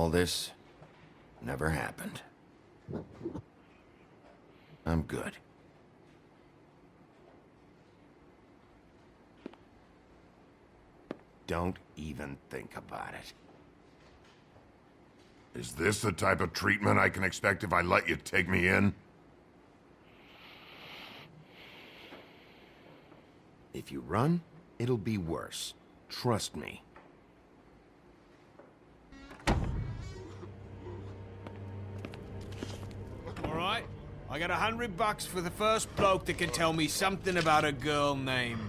all this never happened. I'm good. Don't even think about it. Is this the type of treatment I can expect if I let you take me in? If you run, it'll be worse. Trust me. Alright, I got $100 for the first bloke that can tell me something about a girl named...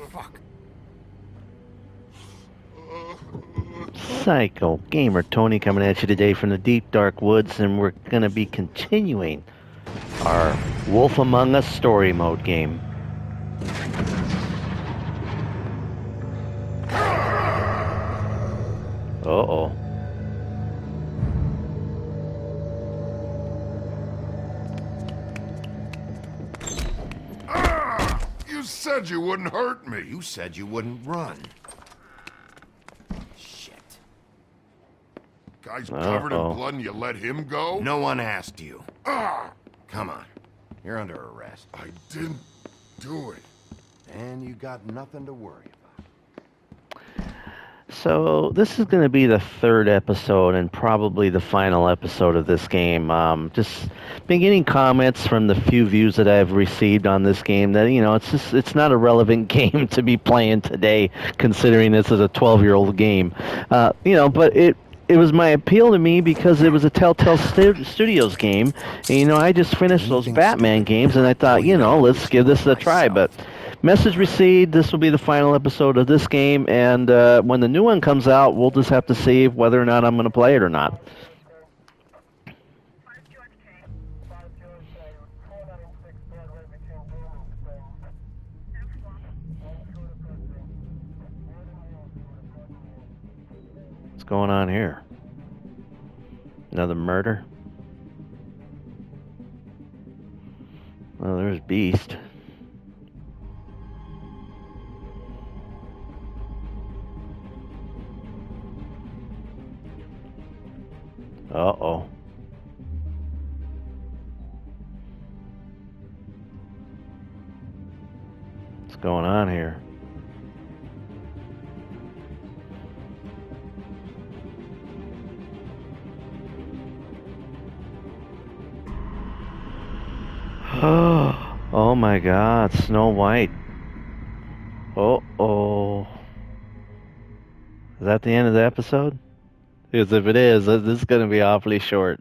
Fuck. Psycho Gamer Tony coming at you today from the deep dark woods, and we're going to be continuing our Wolf Among Us story mode game. Uh-oh. You said you wouldn't hurt me. You said you wouldn't run. Shit. Guy's covered in blood and you let him go? No one asked you. Come on. You're under arrest. I didn't do it. And you got nothing to worry about. So this is going to be the third episode and probably the final episode of this game. Just been getting comments from the few views that I've received on this game that, you know, it's not a relevant game to be playing today, considering this is a 12-year-old game. You know, but it was my appeal to me because it was a Telltale Studios game. And, you know, I just finished those Batman games, and I thought, you know, let's give this a try. But message received, this will be the final episode of this game, and when the new one comes out, we'll just have to see whether or not I'm going to play it or not. What's going on here? Another murder? Well, there's Beast. Uh-oh. What's going on here? Oh my God, Snow White. Uh-oh. Is that the end of the episode? Because if it is, this is going to be awfully short.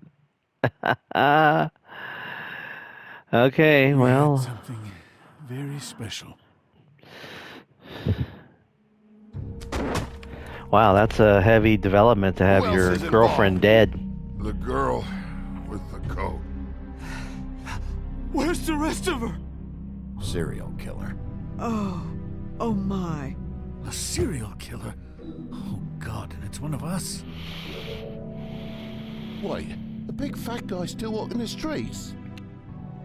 Okay, well. Something very special. Wow, that's a heavy development to have your girlfriend dead. The girl with the coat. Where's the rest of her? Serial killer. Oh my. A serial killer? Oh God, and it's one of us. Wait, the big fat guy still walking the streets?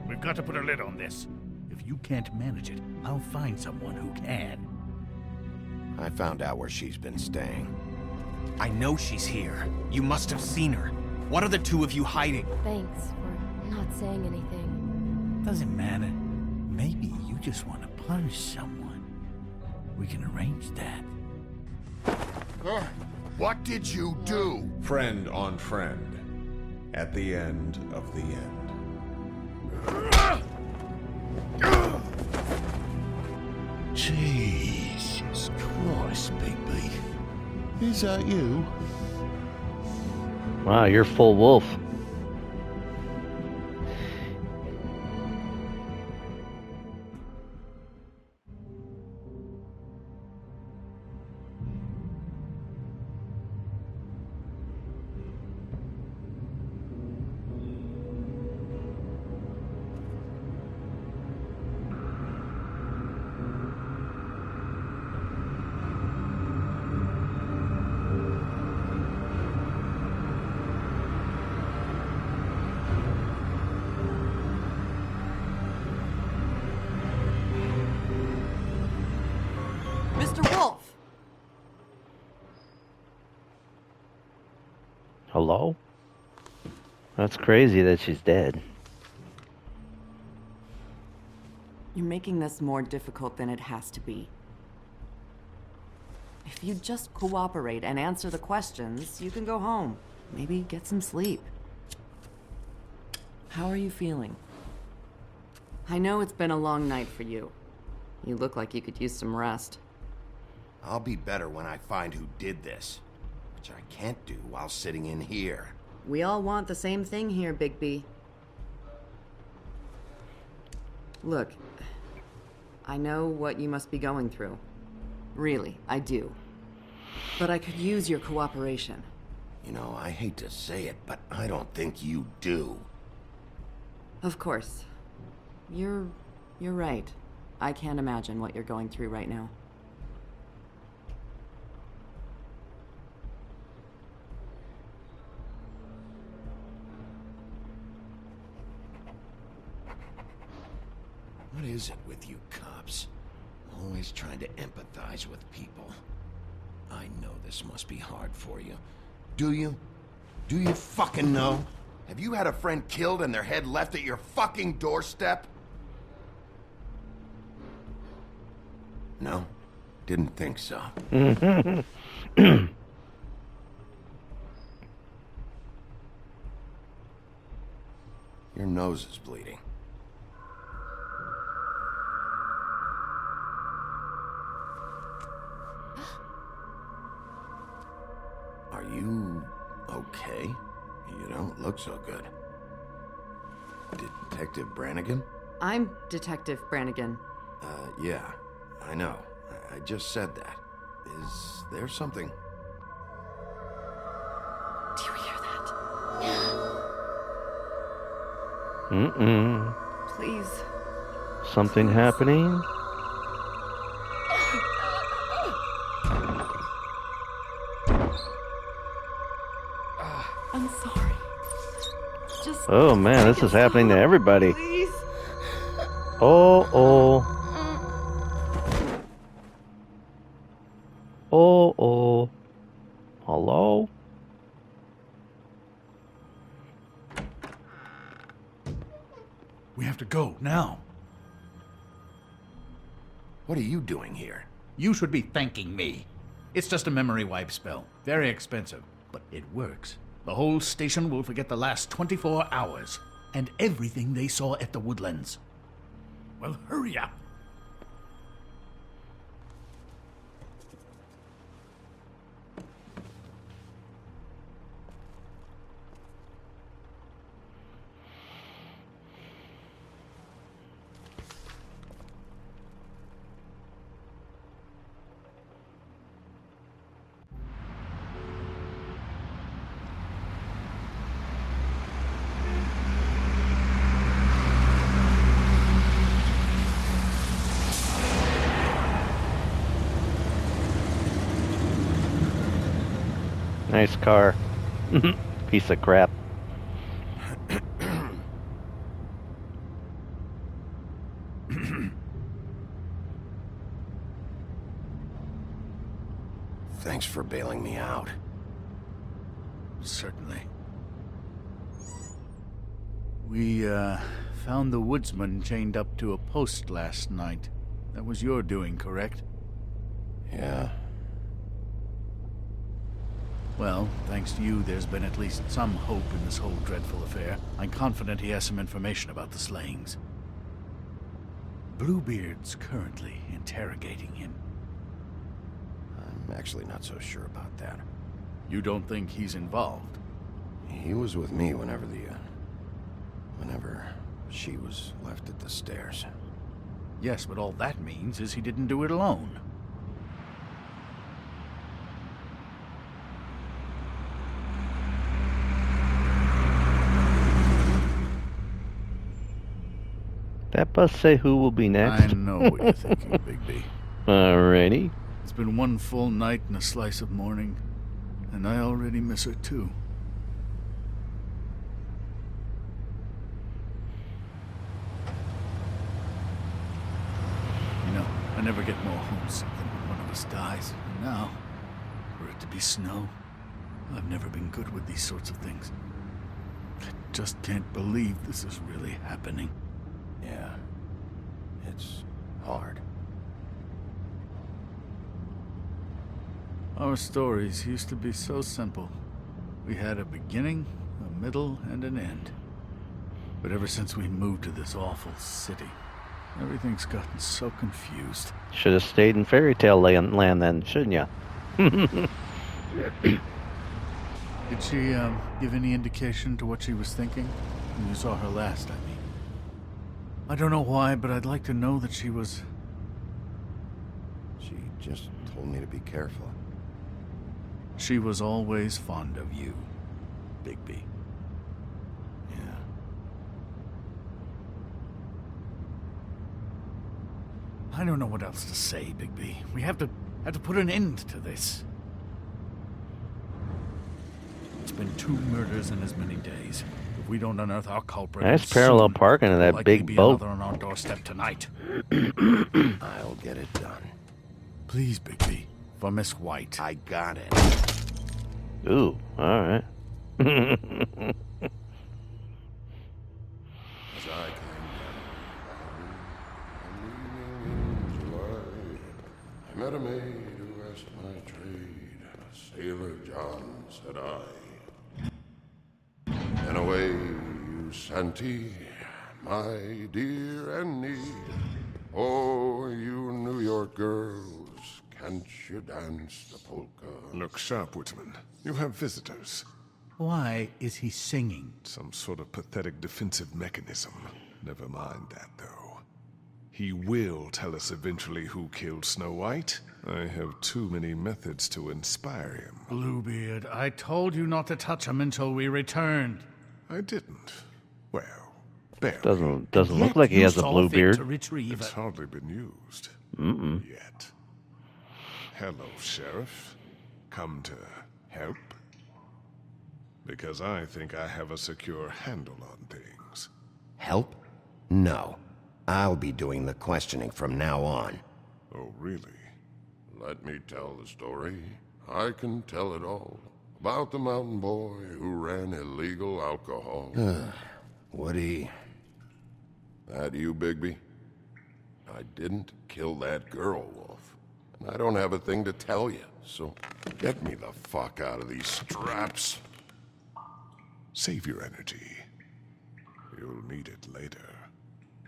We've got to put a lid on this. If you can't manage it, I'll find someone who can. I found out where she's been staying. I know she's here. You must have seen her. What are the two of you hiding? Thanks for not saying anything. Doesn't matter. Maybe you just want to punish someone. We can arrange that. What did you do? Friend on friend. At the end of the end. Jesus Christ, Bigby. Is that you? Wow, you're full wolf. Mr. Wolf! Hello? That's crazy that she's dead. You're making this more difficult than it has to be. If you just cooperate and answer the questions, you can go home. Maybe get some sleep. How are you feeling? I know it's been a long night for you. You look like you could use some rest. I'll be better when I find who did this, which I can't do while sitting in here. We all want the same thing here, Bigby. Look, I know what you must be going through. Really, I do. But I could use your cooperation. You know, I hate to say it, but I don't think you do. Of course. You're right. I can't imagine what you're going through right now. What is it with you cops? Always trying to empathize with people. I know this must be hard for you. Do you? Do you fucking know? Have you had a friend killed and their head left at your fucking doorstep? No? Didn't think so. Your nose is bleeding. Are you okay? You don't look so good. Detective Brannigan? I'm Detective Brannigan. Yeah, I know. I just said that. Is there something? Do you hear that? Mm-mm. Please. Something happening? I'm sorry. Just Oh man, this is happening to everybody. please. Oh, oh. Oh, oh. Hello? We have to go now. What are you doing here? You should be thanking me. It's just a memory wipe spell. Very expensive, but it works. The whole station will forget the last 24 hours and everything they saw at the Woodlands. Well, hurry up. Nice car. Piece of crap. Thanks for bailing me out. Certainly. We, found the woodsman chained up to a post last night. That was your doing, correct? Yeah. Well, thanks to you, there's been at least some hope in this whole dreadful affair. I'm confident he has some information about the slayings. Bluebeard's currently interrogating him. I'm actually not so sure about that. You don't think he's involved? He was with me whenever she was left at the stairs. Yes, but all that means is he didn't do it alone. That bus say who will be next? I know what you're thinking, Bigby. Alrighty. It's been one full night and a slice of morning, and I already miss her too. You know, I never get more homesick than when one of us dies. And now, for it to be snow, I've never been good with these sorts of things. I just can't believe this is really happening. Yeah. It's hard. Our stories used to be so simple. We had a beginning, a middle, and an end. But ever since we moved to this awful city, everything's gotten so confused. Should have stayed in fairy tale land then, shouldn't you? Did she give any indication to what she was thinking? When you saw her last, I mean. I don't know why, but I'd like to know that she was... She just told me to be careful. She was always fond of you, Bigby. Yeah. I don't know what else to say, Bigby. We have to put an end to this. It's been 2 murders in as many days. If we don't unearth our culprit, Nice parallel parking to that likely big be boat. another on our doorstep tonight. I'll get it done. Please, Bigby, for Miss White. I got it. Ooh, alright. As I came down in July, I met a maid who asked my trade. Sailor John, said I. And away you Santi, my dear Annie. Oh, you New York girls, can't you dance the polka? Look sharp, Whitman. You have visitors. Why is he singing? Some sort of pathetic defensive mechanism. Never mind that, though. He will tell us eventually who killed Snow White. I have too many methods to inspire him. Bluebeard, I told you not to touch him until we returned. I didn't. Well, barely. Doesn't look like he has a blue beard. It's hardly been used. Yet. Hello, Sheriff. Come to help? Because I think I have a secure handle on things. Help? No. I'll be doing the questioning from now on. Oh, really? Let me tell the story. I can tell it all. About the mountain boy who ran illegal alcohol. Woody. That you, Bigby? I didn't kill that girl, Wolf. And I don't have a thing to tell you, so get me the fuck out of these straps. Save your energy. You'll need it later.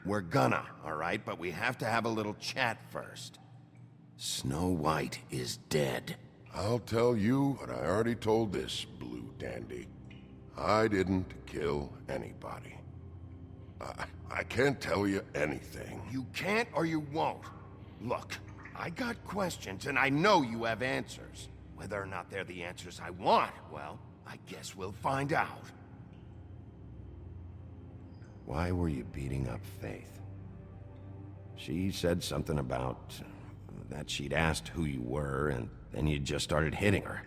We're gonna, all right? But we have to have a little chat first. Snow White is dead. I'll tell you what I already told this blue dandy. I didn't kill anybody. I can't tell you anything. You can't or you won't. Look, I got questions and I know you have answers. Whether or not they're the answers I want, well, I guess we'll find out. Why were you beating up Faith? She said something about that she'd asked who you were, and then you just started hitting her.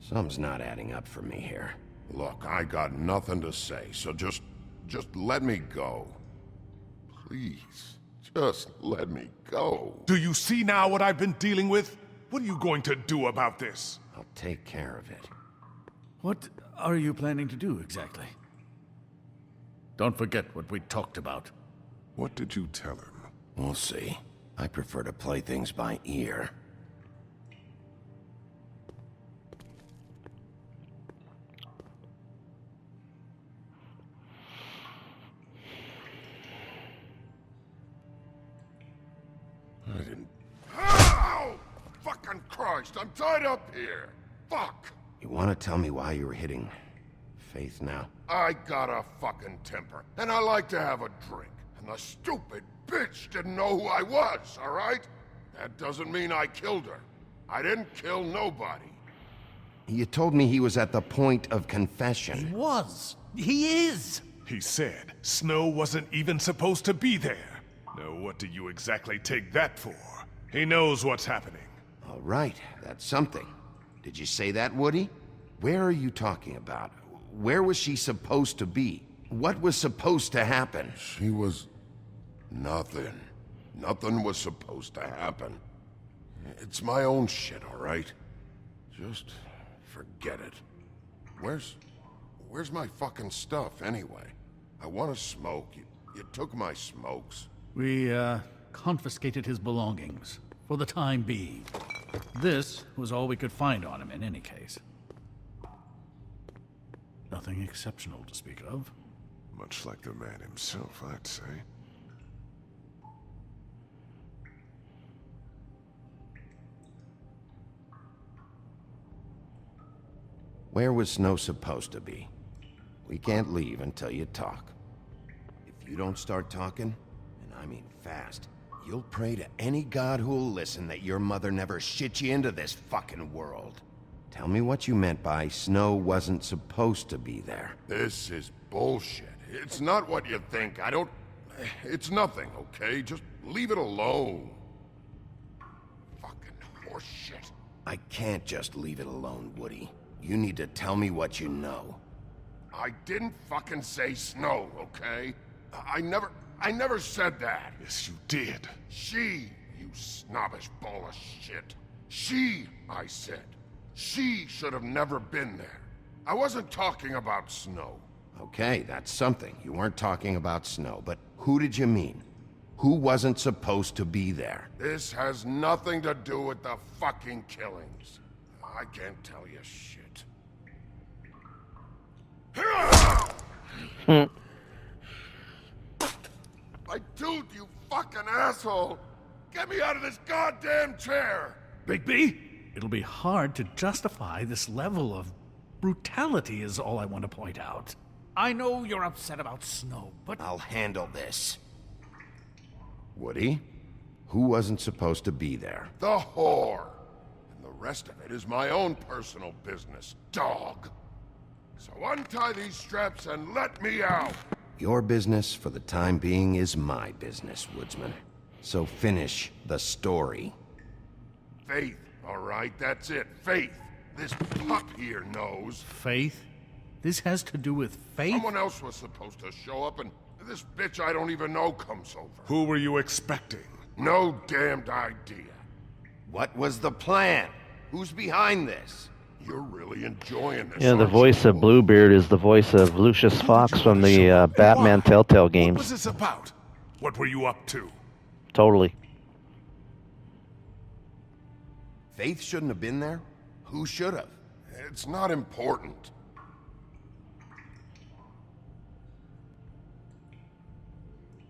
Something's not adding up for me here. Look, I got nothing to say, so just let me go. Please, just let me go. Do you see now what I've been dealing with? What are you going to do about this? I'll take care of it. What are you planning to do exactly? Don't forget what we talked about. What did you tell him? We'll see. I prefer to play things by ear. I didn't... Ow! Fucking Christ, I'm tied up here! Fuck! You want to tell me why you were hitting Faith now? I got a fucking temper, and I like to have a drink. And the stupid bitch didn't know who I was, all right? That doesn't mean I killed her. I didn't kill nobody. You told me he was at the point of confession. He was. He is. He said Snow wasn't even supposed to be there. Now what do you exactly take that for? He knows what's happening. All right, that's something. Did you say that, Woody? Where are you talking about? Where was she supposed to be? What was supposed to happen? She was... nothing. Nothing was supposed to happen. It's my own shit, all right? Just Forget it. Where's my fucking stuff, anyway? I want to smoke. You took my smokes. We, confiscated his belongings, for the time being. This was all we could find on him in any case. Nothing exceptional to speak of. Much like the man himself, I'd say. Where was Snow supposed to be? We can't leave until you talk. If you don't start talking, and I mean fast, you'll pray to any god who'll listen that your mother never shit you into this fucking world. Tell me what you meant by Snow wasn't supposed to be there. This is bullshit. It's not what you think. It's nothing, okay? Just leave it alone. Fucking horseshit. I can't just leave it alone, Woody. You need to tell me what you know. I didn't fucking say Snow, okay? I never said that. Yes, you did. She, you snobbish ball of shit. She, I said. She should have never been there. I wasn't talking about Snow. Okay, that's something. You weren't talking about Snow, but who did you mean? Who wasn't supposed to be there? This has nothing to do with the fucking killings. I can't tell you shit. I told you, fucking asshole! Get me out of this goddamn chair! Bigby, it'll be hard to justify this level of brutality is all I want to point out. I know you're upset about Snow, but... I'll handle this. Woody, who wasn't supposed to be there? The whore! And the rest of it is my own personal business, dog. So untie these straps and let me out! Your business for the time being is my business, Woodsman. So finish the story. Faith, all right? That's it. Faith. This pup here knows. Faith? This has to do with faith? Someone else was supposed to show up, and this bitch I don't even know comes over. Who were you expecting? No damned idea. What was the plan? Who's behind this? You're really enjoying this. Yeah, the voice of Bluebeard is the voice of Lucius Fox from the Batman Telltale games. What was this about? What were you up to? Totally. Faith shouldn't have been there? Who should have? It's not important.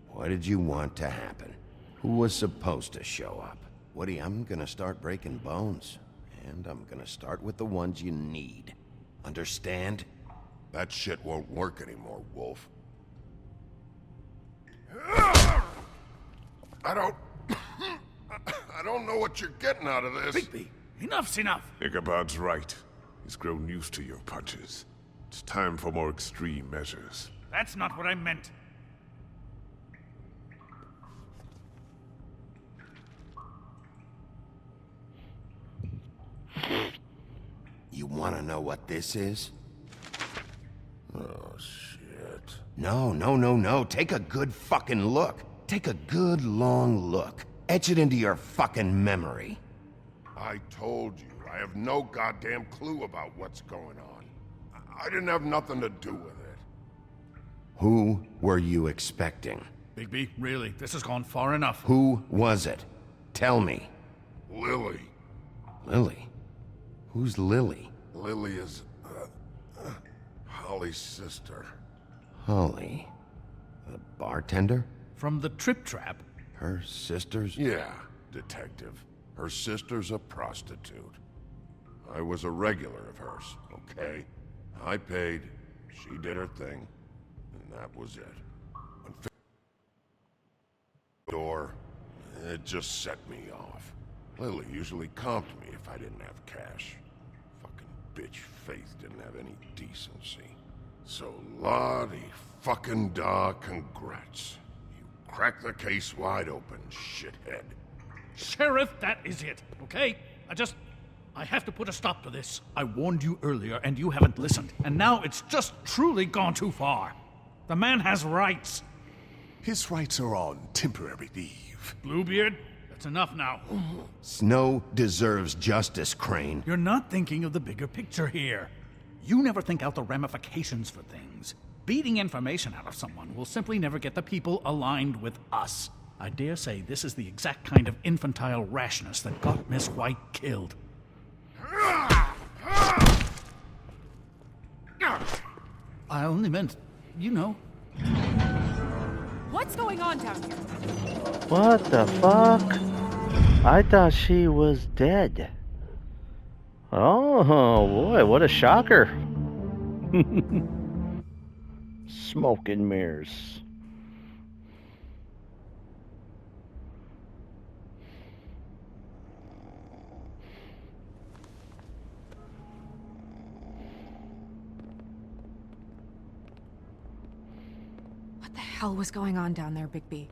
What did you want to happen? Who was supposed to show up? Woody, I'm gonna start breaking bones. And I'm gonna start with the ones you need. Understand? That shit won't work anymore, Wolf. I don't know what you're getting out of this. Bigby, enough's enough. Ichabod's right. He's grown used to your punches. It's time for more extreme measures. That's not what I meant. You wanna know what this is? Oh, shit. No. Take a good fucking look. Take a good long look. Etch it into your fucking memory. I told you, I have no goddamn clue about what's going on. I didn't have nothing to do with it. Who were you expecting? Bigby, really, this has gone far enough. Who was it? Tell me. Lily. Lily? Who's Lily? Lily is, Holly's sister. Holly? The bartender? From the Trip Trap? Her sister's? Yeah, detective. Her sister's a prostitute. I was a regular of hers, okay? I paid, she did her thing, and that was it. When door, it just set me off. Lily usually comped me if I didn't have cash. Fucking bitch Faith didn't have any decency. So Lottie fucking da, congrats. You cracked the case wide open, shithead. Sheriff, that is it, okay? I have to put a stop to this. I warned you earlier, and you haven't listened. And now it's just truly gone too far. The man has rights. His rights are on temporary leave. Bluebeard, That's enough now. Snow deserves justice, Crane. You're not thinking of the bigger picture here. You never think out the ramifications for things. Beating information out of someone will simply never get the people aligned with us. I dare say this is the exact kind of infantile rashness that got Miss White killed. I only meant, you know. What's going on down here? What the fuck? I thought she was dead. Oh boy, what a shocker. Smoke and mirrors. What the hell was going on down there, Bigby?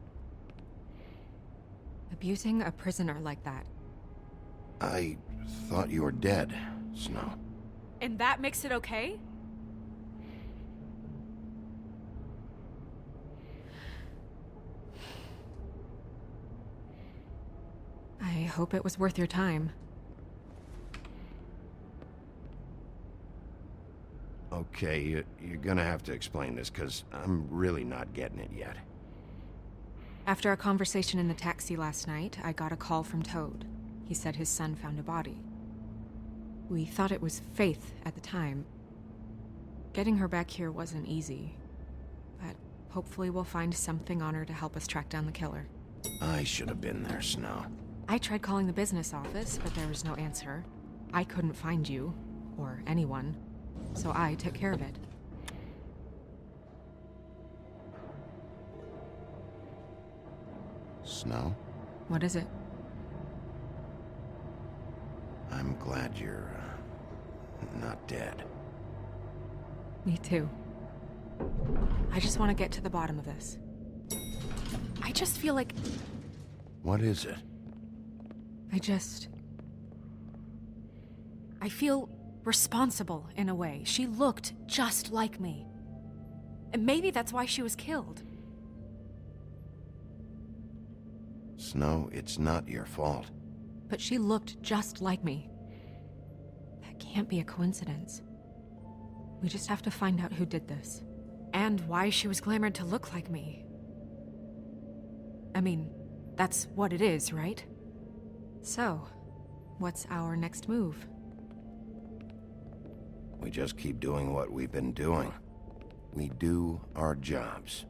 Abusing a prisoner like that. I thought you were dead, Snow. And that makes it okay? I hope it was worth your time. Okay, you're gonna have to explain this, because I'm really not getting it yet. After a conversation in the taxi last night, I got a call from Toad. He said his son found a body. We thought it was Faith at the time. Getting her back here wasn't easy, but hopefully we'll find something on her to help us track down the killer. I should have been there, Snow. I tried calling the business office, but there was no answer. I couldn't find you, or anyone, so I took care of it. Snow? What is it? I'm glad you're, not dead. Me too. I just want to get to the bottom of this. I just feel like... What is it? I feel responsible in a way. She looked just like me. And maybe that's why she was killed. Snow, it's not your fault. But she looked just like me. That can't be a coincidence. We just have to find out who did this. And why she was glamored to look like me. I mean, that's what it is, right? So, what's our next move? We just keep doing what we've been doing. We do our jobs.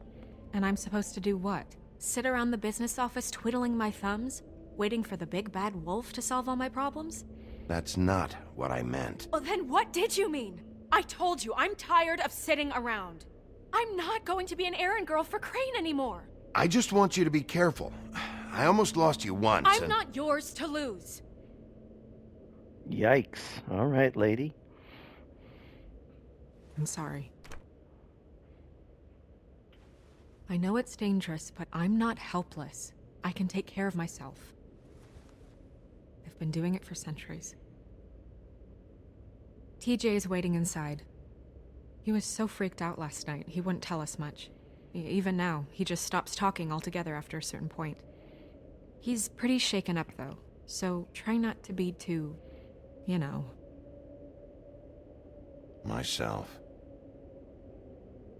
And I'm supposed to do what? Sit around the business office twiddling my thumbs? Waiting for the big bad wolf to solve all my problems? That's not what I meant. Well, then what did you mean? I told you, I'm tired of sitting around. I'm not going to be an errand girl for Crane anymore. I just want you to be careful. I almost lost you once. I'm not yours to lose. Yikes. All right, lady. I'm sorry. I know it's dangerous, but I'm not helpless. I can take care of myself. I've been doing it for centuries. TJ is waiting inside. He was so freaked out last night, he wouldn't tell us much. Even now, he just stops talking altogether after a certain point. He's pretty shaken up, though, so try not to be too, you know. Myself.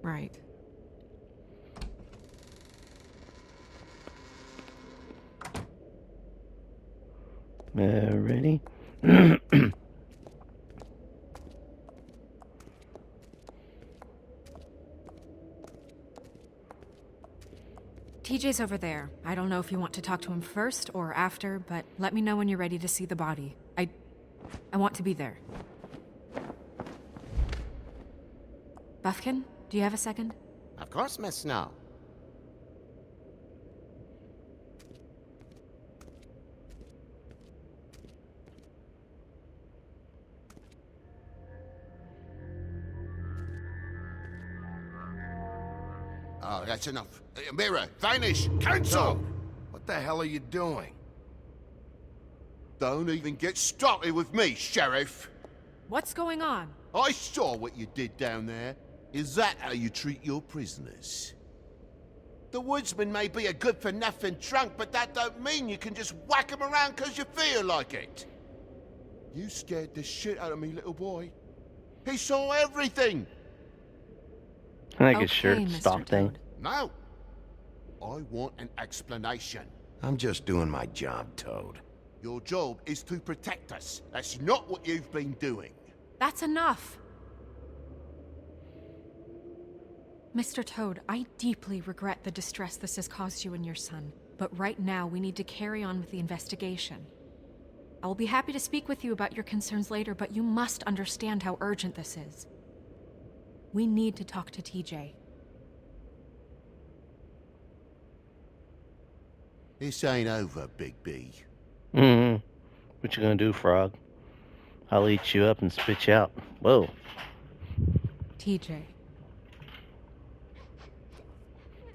Right. Ready? TJ's over there. I don't know if you want to talk to him first or after, but let me know when you're ready to see the body. I want to be there. Buffkin, do you have a second? Of course, Miss Snow. Oh, that's enough. Mirror, vanish, cancel! What the hell are you doing? Don't even get started with me, Sheriff. What's going on? I saw what you did down there. Is that how you treat your prisoners? The woodsman may be a good-for-nothing drunk, but that don't mean you can just whack him around 'cause you feel like it. You scared the shit out of me, little boy. He saw everything. I like Okay, his shirt Mr. stop thing. Toad. No. I want an explanation. I'm just doing my job, Toad. Your job is to protect us. That's not what you've been doing. That's enough. Mr. Toad, I deeply regret the distress this has caused you and your son. But right now, we need to carry on with the investigation. I will be happy to speak with you about your concerns later, but you must understand how urgent this is. We need to talk to TJ. This ain't over, Big B. Mm-hmm. What you gonna do, Frog? I'll eat you up and spit you out. Whoa. TJ.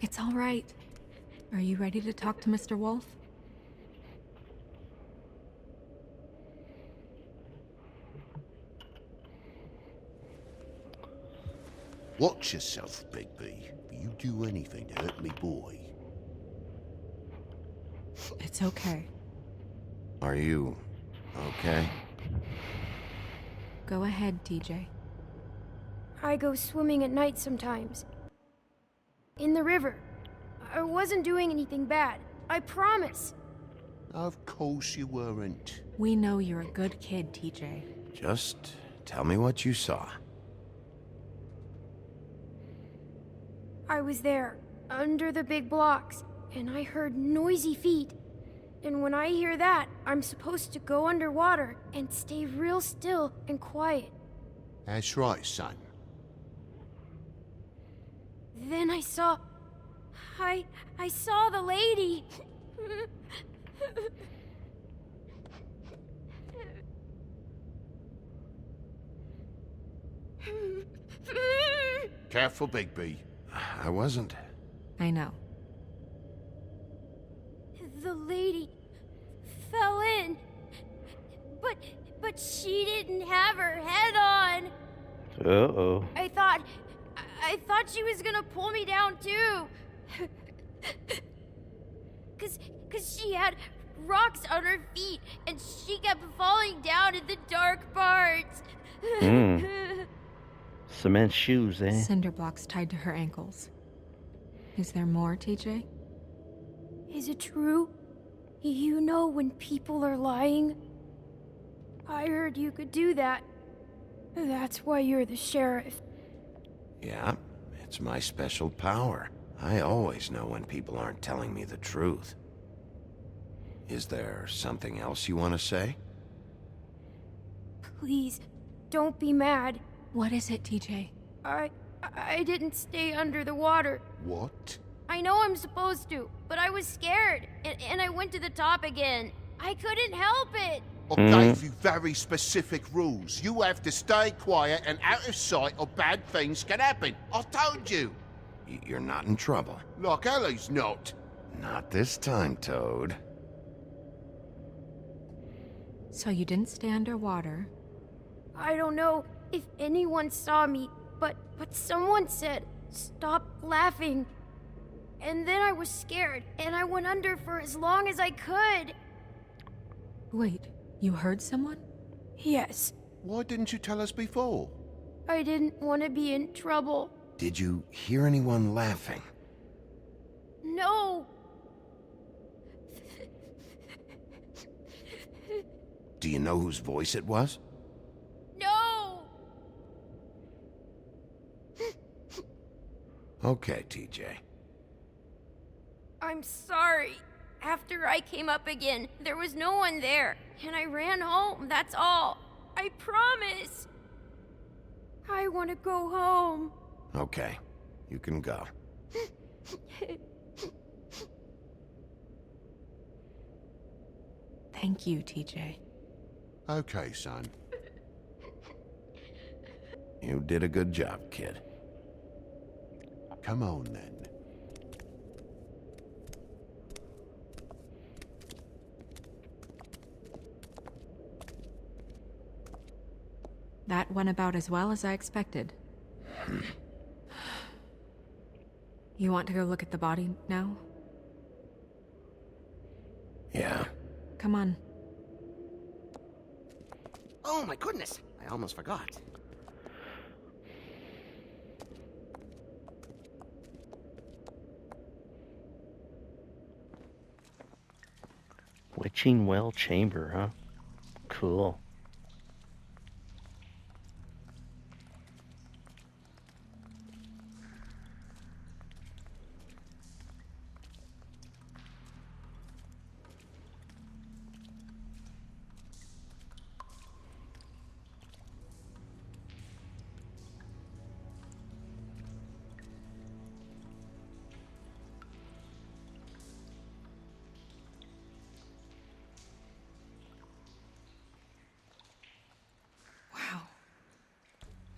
It's all right. Are you ready to talk to Mr. Wolf? Watch yourself, Big B. If you do anything to hurt me, boy. It's okay. Are you okay? Go ahead, TJ. I go swimming at night sometimes. In the river. I wasn't doing anything bad. I promise. Of course you weren't. We know you're a good kid, TJ. Just tell me what you saw. I was there, under the big blocks, and I heard noisy feet. And when I hear that, I'm supposed to go underwater and stay real still and quiet. That's right, son. Then I saw the lady. Careful, Big B. I wasn't. I know. The lady fell in. But she didn't have her head on. Uh-oh. I thought she was gonna pull me down too. Cause she had rocks on her feet and she kept falling down in the dark parts. Cement shoes, eh? Cinder blocks tied to her ankles. Is there more, TJ? Is it true? You know when people are lying? I heard you could do that. That's why you're the sheriff. Yeah, it's my special power. I always know when people aren't telling me the truth. Is there something else you want to say? Please, don't be mad. What is it, TJ? I didn't stay under the water. What? I know I'm supposed to, but I was scared, and I went to the top again. I couldn't help it. I gave you very specific rules. You have to stay quiet and out of sight or bad things can happen. I told you. You're not in trouble. Like Ellie's not. Not this time, Toad. So you didn't stay underwater. I don't know if anyone saw me, but someone said, "Stop laughing." And then I was scared, and I went under for as long as I could. Wait, you heard someone? Yes. Why didn't you tell us before? I didn't want to be in trouble. Did you hear anyone laughing? No. Do you know whose voice it was? No. Okay, TJ. I'm sorry. After I came up again, there was no one there, and I ran home, that's all. I promise. I want to go home. Okay, you can go. Thank you, TJ. Okay, son. You did a good job, kid. Come on, then. That went about as well as I expected. You want to go look at the body now? Yeah. Come on. Oh my goodness, I almost forgot. Witching Well Chamber, huh? Cool. Wow.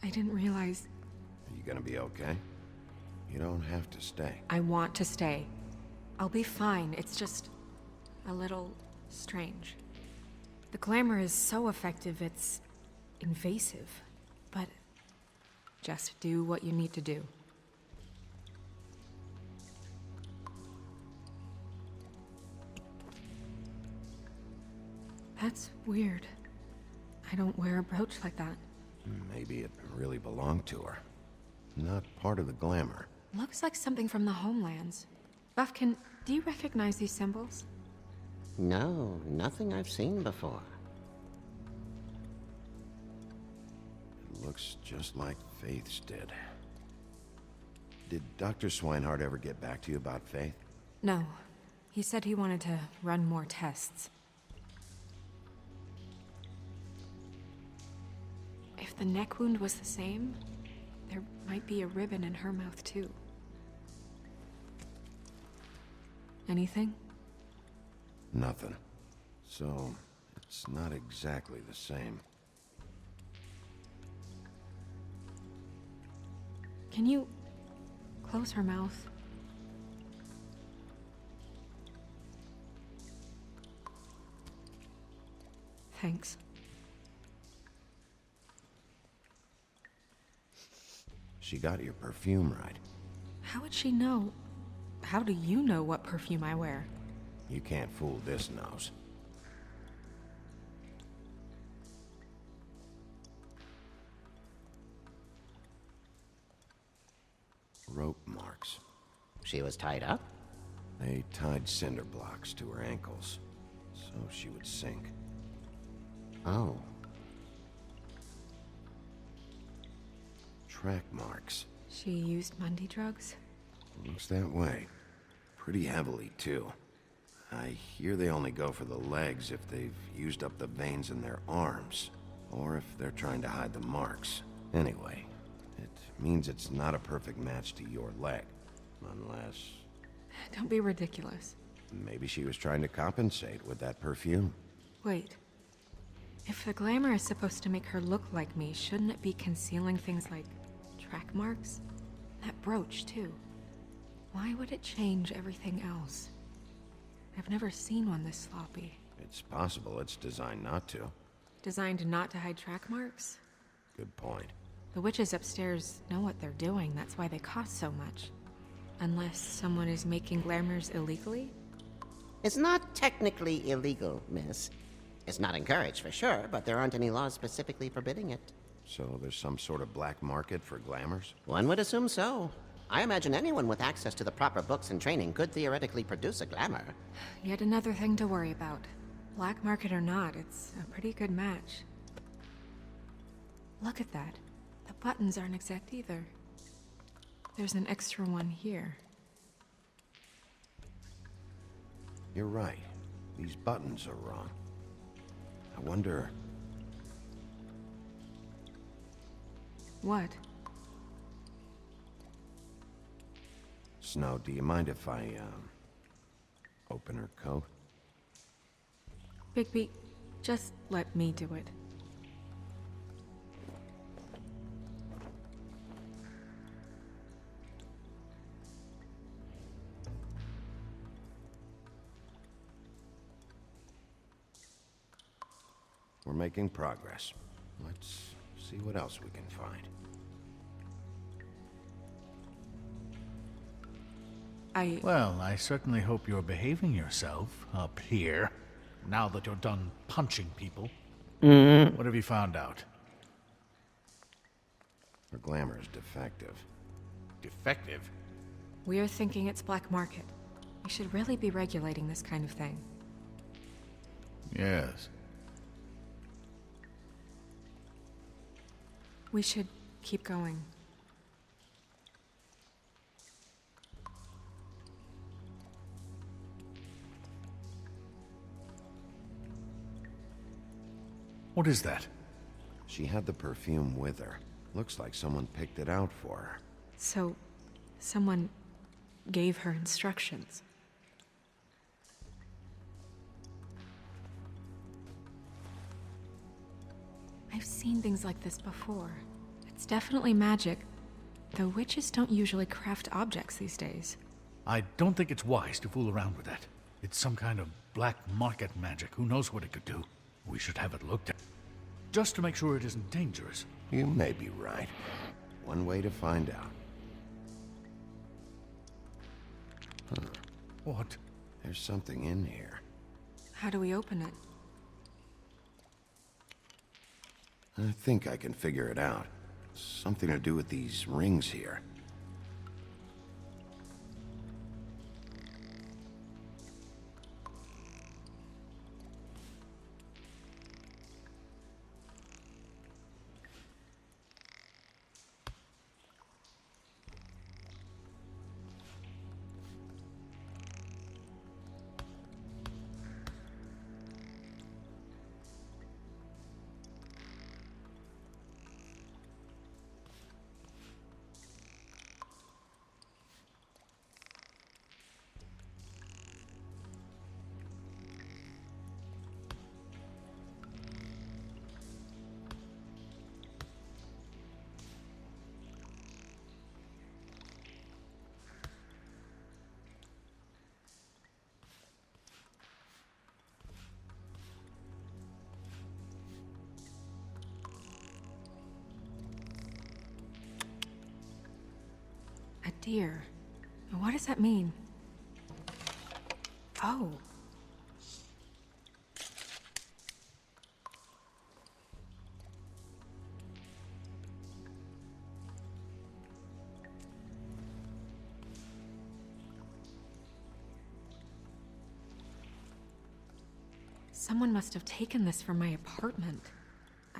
I didn't realize... Are you gonna be okay? You don't have to stay. I want to stay. I'll be fine. It's just... a little... strange. The glamour is so effective, it's... invasive. But... just do what you need to do. That's weird. I don't wear a brooch like that. Maybe it really belonged to her. Not part of the glamour. Looks like something from the homelands. Buffkin, do you recognize these symbols? No, nothing I've seen before. It looks just like Faith's did. Did Dr. Swinehart ever get back to you about Faith? No. He said he wanted to run more tests. If the neck wound was the same, there might be a ribbon in her mouth too. Anything? Nothing. So, it's not exactly the same. Can you close her mouth? Thanks. She got your perfume right. How would she know? How do you know what perfume I wear? You can't fool this nose. Rope marks. She was tied up? They tied cinder blocks to her ankles, so she would sink. Oh. Track marks. She used Mundy drugs? Looks that way. Pretty heavily, too. I hear they only go for the legs if they've used up the veins in their arms, or if they're trying to hide the marks. Anyway, it means it's not a perfect match to your leg, unless... Don't be ridiculous. Maybe she was trying to compensate with that perfume. Wait. If the glamour is supposed to make her look like me, shouldn't it be concealing things like track marks? That brooch, too. Why would it change everything else? I've never seen one this sloppy. It's possible it's designed not to. Designed not to hide track marks? Good point. The witches upstairs know what they're doing, that's why they cost so much. Unless someone is making glamours illegally? It's not technically illegal, miss. It's not encouraged for sure, but there aren't any laws specifically forbidding it. So there's some sort of black market for glamours? One would assume so. I imagine anyone with access to the proper books and training could theoretically produce a glamour. Yet another thing to worry about. Black market or not, it's a pretty good match. Look at that. The buttons aren't exact either. There's an extra one here. You're right. These buttons are wrong. I wonder... What? Snow, do you mind if I, open her coat? Bigby, just let me do it. We're making progress. Let's see what else we can find. Well, I certainly hope you're behaving yourself up here, now that you're done punching people. What have you found out? Her glamour is defective. Defective? We're thinking it's black market. We should really be regulating this kind of thing. Yes. We should keep going. What is that? She had the perfume with her. Looks like someone picked it out for her. So, someone gave her instructions. I've seen things like this before. It's definitely magic, though witches don't usually craft objects these days. I don't think it's wise to fool around with that. It's some kind of black market magic. Who knows what it could do? We should have it looked at. Just to make sure it isn't dangerous. You may be right. One way to find out. Huh. What? There's something in here. How do we open it? I think I can figure it out. Something to do with these rings here. A deer. What does that mean? Oh. Someone must have taken this from my apartment.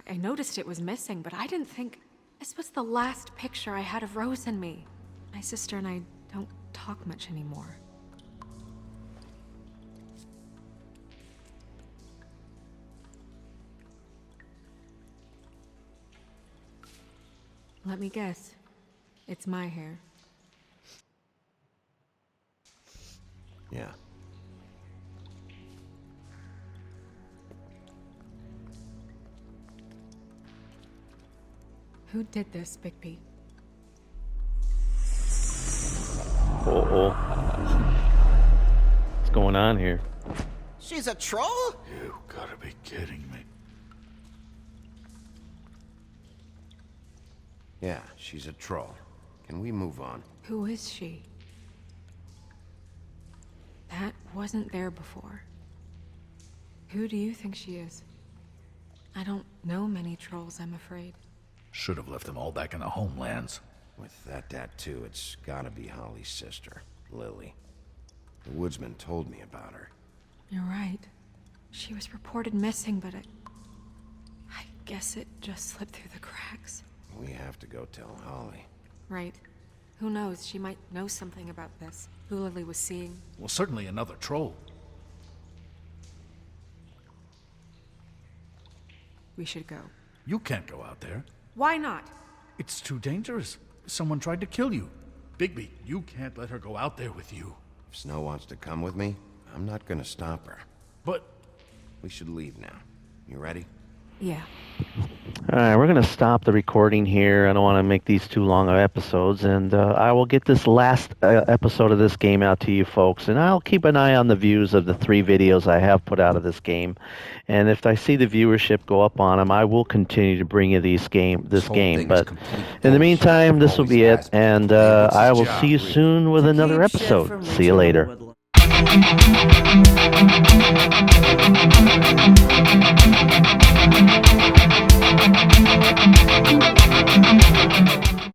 I noticed it was missing, but I didn't think... This was the last picture I had of Rose and me. My sister and I don't talk much anymore. Let me guess. It's my hair. Yeah. Who did this, Bigby? Uh-oh. What's going on here? She's a troll? You gotta be kidding me. Yeah, she's a troll. Can we move on? Who is she? That wasn't there before. Who do you think she is? I don't know many trolls, I'm afraid. Should have left them all back in the homelands. With that tattoo, it's gotta be Holly's sister, Lily. The woodsman told me about her. You're right. She was reported missing, but I guess it just slipped through the cracks. We have to go tell Holly. Right. Who knows? She might know something about this. Who Lily was seeing. Well, certainly another troll. We should go. You can't go out there. Why not? It's too dangerous. Someone tried to kill you. Bigby, you can't let her go out there with you. If Snow wants to come with me, I'm not gonna stop her. But... We should leave now. You ready? Yeah. All right, we're going to stop the recording here. I don't want to make these too long of episodes, and I will get this last episode of this game out to you folks, and I'll keep an eye on the views of the 3 videos I have put out of this game. And if I see the viewership go up on them, I will continue to bring you this game. But in the meantime, this will be it, and I will see you soon with another episode. See you later.